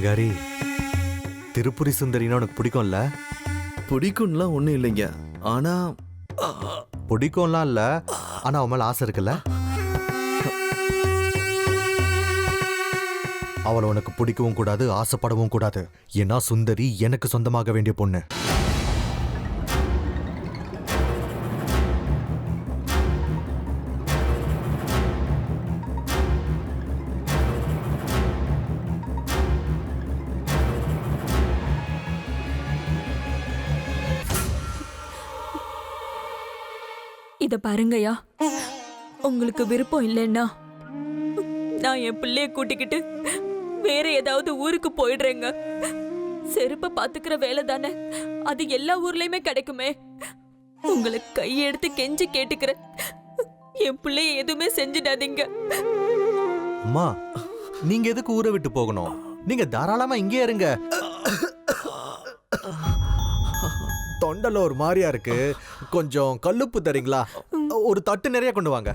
பங்காரி, திருப்புரி சுந்தரினா உனக்கு பிடிக்கும்ல? பிடிக்கும்லாம் ஒண்ணும் இல்லைங்க. ஆனா பிடிக்கும்லாம் இல்ல, ஆனா அவன் மேல ஆசை இருக்குல்ல? அவளை உனக்கு பிடிக்கவும் கூடாது, ஆசைப்படவும் கூடாது. ஏன்னா சுந்தரி எனக்கு சொந்தமாக வேண்டிய பொண்ணு. இத பாருங்கய்யா, உங்களுக்கு விருப்பம் இல்லைன்னா நான் என் பிள்ளைய கூட்டிக்கிட்டு வேற ஏதாவது ஊருக்கு போயிடுறேங்க. செருப்ப பாத்துக்கிற வேலை தானே, அது எல்லா ஊர்லயுமே கிடைக்குமே. உங்களை கையெடுத்து கெஞ்சி கேட்டுக்கிறேன், என் பிள்ளைய எதுவுமே செஞ்சிடாதீங்க. அம்மா, நீங்க எதுக்கு ஊரை விட்டு போகணும்? நீங்க தாராளமா இங்கே இருங்க. தொண்டல ஒரு மாதிரியா இருக்கு, கொஞ்சம் கல்லுப்பு தரீங்களா? ஒரு தட்டு நிறைய கொண்டு வாங்க.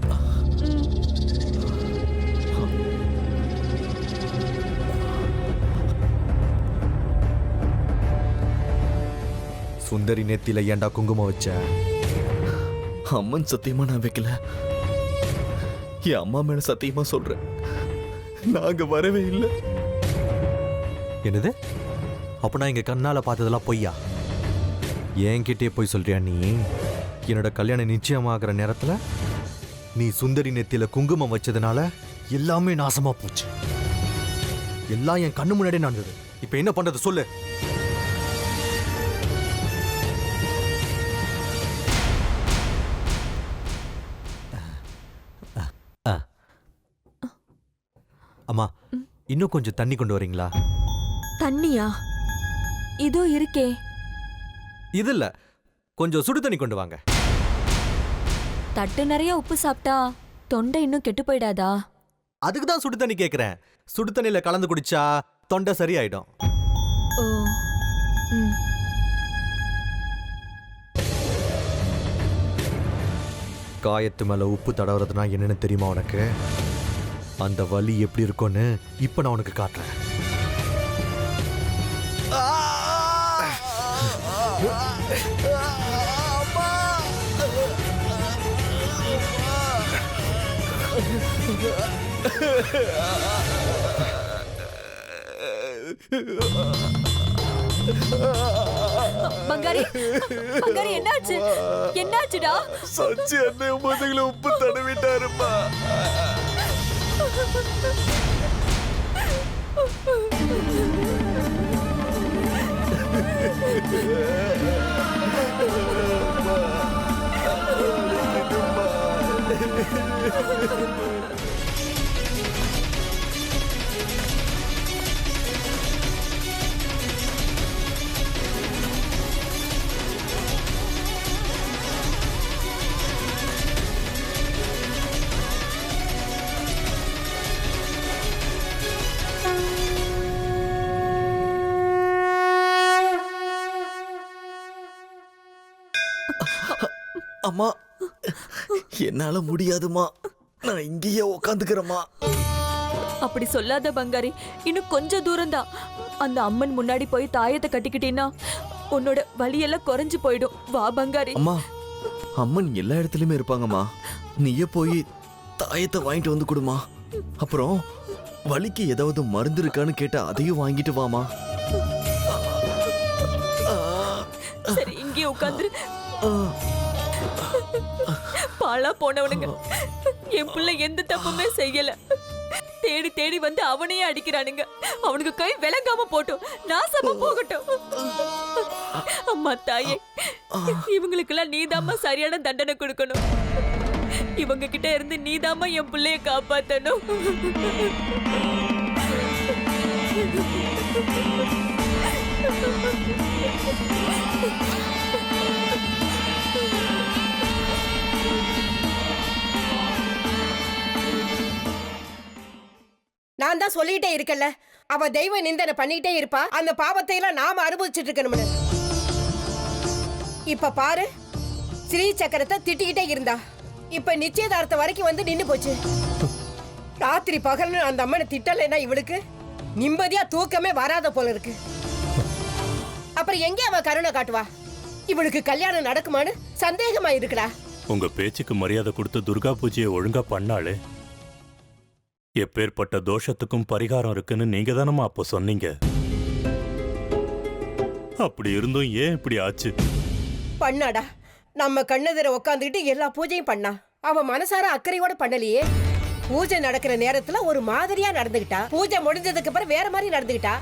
சுந்தரி நெத்தியில ஏண்டா குங்குமம் வச்ச? அம்மன் சத்தியமா நான் வைக்கல. என் அம்மா மேல சத்தியமா சொல்றேன், நாங்க வரவே இல்லை. என்னது? அப்ப நான் இங்க கண்ணால பார்த்ததெல்லாம் பொய்யா? என்கிட்டே போய் சொல்றியா நீ? என்னோட கல்யாணம் நிச்சயமாகிற நேரத்துல நீ சுந்தரி நெத்தியில குங்குமம் வச்சதுனால எல்லாமே நாசமா போச்சு. எல்லாம் என் கண்ணு முன்னாடியே நடந்தது. இப்ப என்ன பண்றது சொல்லு? அம்மா, இன்னும் கொஞ்சம் தண்ணி கொண்டு வரீங்களா? தண்ணியா? இதோ இருக்கே. இது இல்ல, கொஞ்சம் சுடு தண்ணி கொண்டு வாங்க. தட்டு நிறைய உப்பு சாப்பிட்டா தொண்டை இன்னும் கெட்டு போயிடாதா? அதுக்கு தான் சுடு தண்ணி கேக்குறேன். சுடு தண்ணியில கலந்து குடிச்சா தொண்டை சரியாயிடும். ஓ, ம். காயத்து மேல உப்பு தடவுறதுனா என்னன்னு தெரியுமா உனக்கு? அந்த வலி எப்படி இருக்கும்னு இப்ப நான் உனக்கு காட்டுறேன். பங்காரி, பங்காரி, என்னாச்சு? என்னாச்சுடா? சச்சி அண்ணன் முதுகுல உப்பு தடவிட்டாருமா. அம்மா, என்னால முடியாதுமா, நான் இங்கேயே உக்காந்துக்கிறேம்மா. அப்படி சொல்லாத பங்காரி, இன்னும் கொஞ்சம் தூரம் தான். அந்த அம்மன் முன்னாடி போய் தாயத்தை கட்டிக்கிட்டீன்னா உன்னோட வலியெல்லாம் குறைஞ்சு போயிடும். வா பங்காரி. அம்மா, அம்மன் எல்லா இடத்துலயுமே இருப்பாங்கம்மா. நீயே போய் தாயத்தை வாங்கிட்டு வந்து கொடுமா. அப்புறம் வலிக்கு ஏதாவது மருந்து இருக்கான்னு கேட்டா அதையும் வாங்கிட்டு வாமா. சரி, இங்கே உட்காந்துரு. பாலா போனவனுங்க, என் பிள்ளை எந்த தப்புமே செய்யல. தேடி தேடி வந்து அவனையே அடிக்கிறானுங்க. அவனுக்கு கை விளங்காம போட்டும், நாசமா போகட்டும். அம்மா தாயே, இவங்களுக்கெல்லாம் நீதாம்மா சரியான தண்டனை கொடுக்கணும். இவங்க கிட்ட இருந்து நீதாம்மா என் பிள்ளைய காப்பாத்தணும். நான் தான் சொல்லிட்டே இருக்கல, அவ தெய்வ நிந்தனை பண்ணிட்டே இருப்பா. அந்த பாவத்தை எல்லாம் நாம அனுபவிச்சுட்டு இருக்கணும்னு. இப்ப பாரு, ஸ்ரீ சக்கரத்தை திட்டிக்கிட்டே இருந்தா, இப்ப நிச்சயதார்த்தம் வரைக்கும் வந்து நின்னு போச்சு. ராத்திரி பகல்னு அந்த அம்மனை திட்டலைன்னா இவளுக்கு நிம்மதியா தூக்கமே வராத போல இருக்கு. அப்புறம் எங்கே அவ கருணை காட்டுவா? இவளுக்கு கல்யாணம் நடக்குமான்னு சந்தேகமா இருக்குடா. உங்க பேச்சுக்கு மரியாதை கொடுத்து துர்கா பூஜையை ஒழுங்கா பண்ணாலே எப்பேற்பட்ட தோஷத்துக்கும் பரிகாரம் இருக்குன்னு நீங்க தானம்மா அப்போ சொன்னீங்க. அப்படி இருந்தும் ஏன் இப்படி ஆச்சு? பண்ணாடா, நம்ம கண்ணெதிர உக்காந்துக்கிட்டு எல்லா பூஜையும் பண்ணா. அவ மனசார அக்கறையோட பண்ணலையே. பூஜை நடக்கிற நேரத்துல ஒரு மாதிரியா நடந்துகிட்டா. பூஜை முடிஞ்சதுக்கு அப்புறம் வேற மாதிரி நடந்துகிட்டா.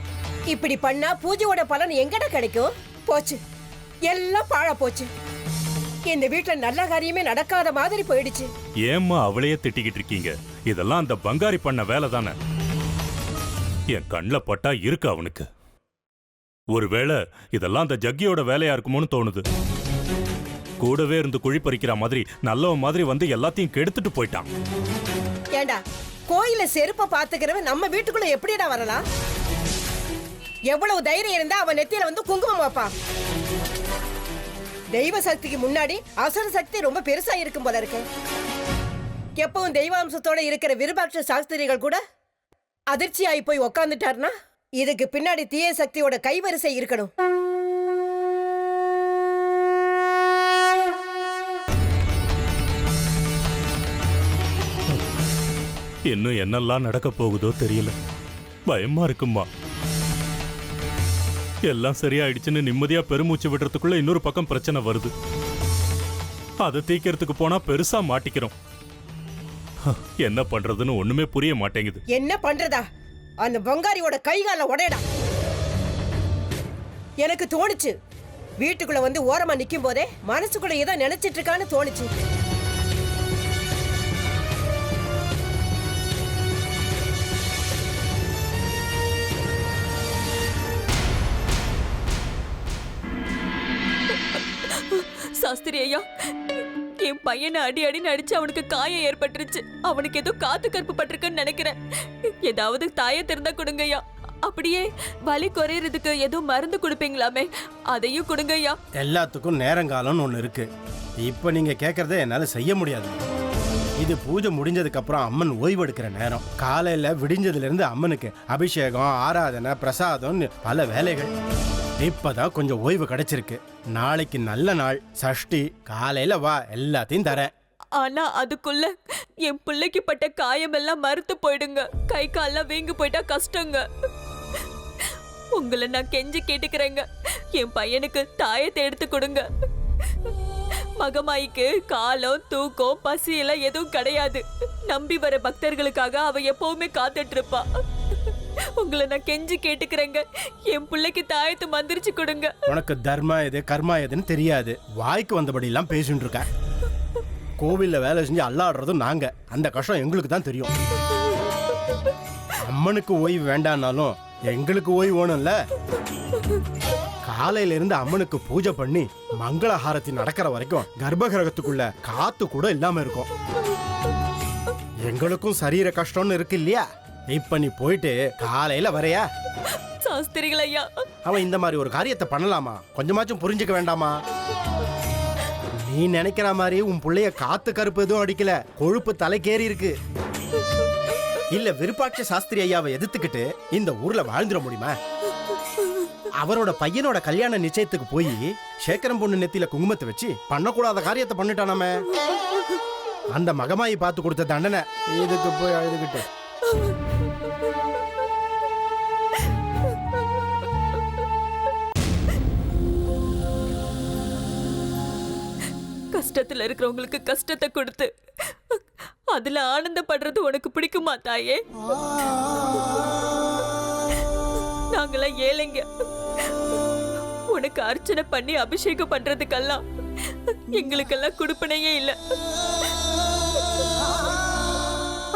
இப்படி பண்ணா பூஜையோட பலன் எங்கடா கிடைக்கும்? போச்சு, எல்லாம் பாழா போச்சு. இந்த வீட்டுல நல்ல காரியமே நடக்காத மாதிரி போயிடுச்சு. ஏம்மா அவளையே திட்டிக்கிட்டு இருக்கீங்க? இதெல்லாம் அந்த பங்காரி பண்ண வேலை தானே. என் கண்ணில் பட்டா இருக்கு அவனுக்கு. ஒருவேளை இதெல்லாம் அந்த ஜக்கியோட வேலையா இருக்குமோன்னு தோணுது. கூடவே இருந்து குழி பறிக்கிற மாதிரி நல்லவன் மாதிரி வந்து எல்லாத்தையும் கெடுத்துட்டு போயிட்டான். ஏண்டா, கோயில செருப்ப பாத்துக்கிறவன் நம்ம வீட்டுக்குள்ள எப்படிடா வரலாம்? எவ்வளவு தைரியம் இருந்தா அவன் நெத்தியில வந்து குங்குமம் வைப்பா? தெய்வ சக்திக்கு முன்னாடி அசுர சக்தி ரொம்ப பெருசா இருக்கும் போல இருக்கு. எப்பவும் தெய்வாம்சத்தோட இருக்கிற விருபாட்ச சாஸ்திரிகள் கூட அதிர்ச்சியாகி போய் உக்காந்துட்டாருன்னா இதுக்கு பின்னாடி தீய சக்தியோட கைவரிசை இருக்கணும். இன்னும் என்னெல்லாம் நடக்க போகுதோ தெரியல. பயமா இருக்குமா. எல்லாம் சரியாயிடுச்சுன்னு நிம்மதியா பெருமூச்சு விடுறதுக்குள்ள இன்னொரு பக்கம் பிரச்சனை வருது. அதை தீக்கிறதுக்கு போனா பெருசா மாட்டிக்கிறோம். என்ன பண்றதுன்னு ஒண்ணுமே புரிய மாட்டேங்குது. என்ன பண்றதா? அந்த பங்காரியோட கைகால உடையடா. எனக்கு தோணுச்சு, வீட்டுக்குள்ள வந்து ஓரமா நிக்கும் போதே மனசுக்குள்ள ஏதோ நினைச்சிட்டு இருக்கான்னு தோணுச்சு. சாஸ்திரி ஐயா, என் பையனை அடி அடின்னு அடிச்சு அவனுக்கு காயம் ஏற்பட்டுருச்சு. அவனுக்கு ஏதோ காத்து கருப்பு பட்டிருக்குன்னு நினைக்கிறேன். ஏதாவது தாயத்தை இருந்தா கொடுங்க ஐயா. அப்படியே வலி குறையறதுக்கு ஏதோ மருந்து கொடுப்பீங்களாமே, அதையும் கொடுங்க ஐயா. எல்லாத்துக்கும் நேரங்காலம்னு ஒன்று இருக்கு. இப்போ நீங்க கேட்கறத என்னால செய்ய முடியாது. இது பூஜை முடிஞ்சதுக்கு அப்புறம் அம்மன் ஓய்வெடுக்கிற நேரம். காலையில விடிஞ்சதுல இருந்து அம்மனுக்கு அபிஷேகம், ஆராதனை, பிரசாதம், பல வேலைகள். இப்பதான் கொஞ்சம் ஓய்வு கிடைச்சிருக்கு. நாளைக்கு நல்ல நாள், சஷ்டி. காலையில வா, எல்லாத்தையும் தரேன். ஆனா அதுக்குள்ள என் பிள்ளைக்கு பட்ட காயமெல்லாம் மறுத்து போயிடுங்க. கை கால்லாம் வீங்கி போயிட்டா கஷ்டங்க. உங்களை நான் கெஞ்சி கேட்டுக்கிறேங்க, என் பையனுக்கு தாயத்தை எடுத்து கொடுங்க. மகமாய்க்கு காலம், தூக்கம், பசி எல்லாம் எதுவும் கிடையாது. நம்பி வர பக்தர்களுக்காக அவ எப்பவுமே காத்துட்டு இருப்பா. உங்களை நான் கெஞ்சி கேட்டுக்கிறேங்க, என் பிள்ளைக்கு தாயத்தை மந்திரிச்சு கொடுங்க. உனக்கு தர்மா எது கர்மா எதுன்னு தெரியாது. வாய்க்கு வந்தபடி எல்லாம் பேசிட்டு இருக்க. கோவில்ல வேலை செஞ்சு அல்லாடுறதும் நாங்க. அந்த கஷ்டம் எங்களுக்கு தான் தெரியும். அம்மனுக்கு ஓய்வு வேண்டான்னாலும் எங்களுக்கு ஓய்வு வேணும்ல. காலையில இருந்து அம்மனுக்கு பூஜை பண்ணி மங்களஹாரத்தி நடக்கிற வரைக்கும் கர்ப்பகிரகத்துக்குள்ள காத்து கூட இல்லாம இருக்கும். எங்களுக்கும் சரீர கஷ்டம்னு இருக்கு இல்லையா? இப்ப நீ போயிட்டு காலையில வரையா? சாஸ்திரிகள் ஐயா, அவன் இந்த மாதிரி ஒரு காரியத்தை பண்ணலாமா? கொஞ்சமாச்சும் புரிஞ்சுக்க வேண்டாமா? நீ நினைக்கிற மாதிரி உன் புள்ளைய காத்து கருப்பு எதுவும் அடிக்கல, கொழுப்பு தலைக்கேறி இருக்கு. இல்ல விருப்பாட்ச சாஸ்திரி ஐயாவை எதிர்த்துக்கிட்டு இந்த ஊர்ல வாழ்ந்துட முடியுமா? அவரோட பையனோட கல்யாண நிச்சயத்துக்கு போய் சேக்கரம் பொண்ணு நெத்தியில குங்குமத்தை வச்சு பண்ணக்கூடாத காரியத்தை பண்ணிட்டானாமே. அந்த மகமாயி பார்த்து கொடுத்த தண்டனை இதுக்கு போய் அழுதுகிட்டு. கஷ்டத்துல இருக்கிறவங்களுக்கு கஷ்டத்தை கொடுத்து அதுல ஆனந்தப்படுறது உனக்கு பிடிக்குமா தாயே? நாங்களாம் ஏழைங்க. உனக்கு அர்ச்சனை பண்ணி அபிஷேகம் பண்றதுக்கெல்லாம் எங்களுக்கெல்லாம் கொடுப்பனையே இல்ல.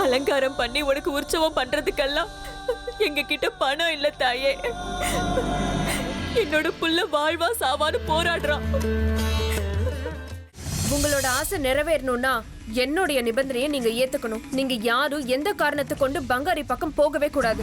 அலங்காரம் பண்ணி உனக்கு உற்சவம் பண்றதுக்கெல்லாம் எங்க கிட்ட பணம் இல்ல தாயே. என்னோட புள்ள வாழ்வா சாவான்னு போராடுறான். உங்களோட ஆசை நிறைவேறணும்னா என்னுடைய நிபந்தனையை நீங்க ஏத்துக்கணும். நீங்க யாரும் எந்த காரணத்தை கொண்டு பங்காரி பக்கம் போகவே கூடாது.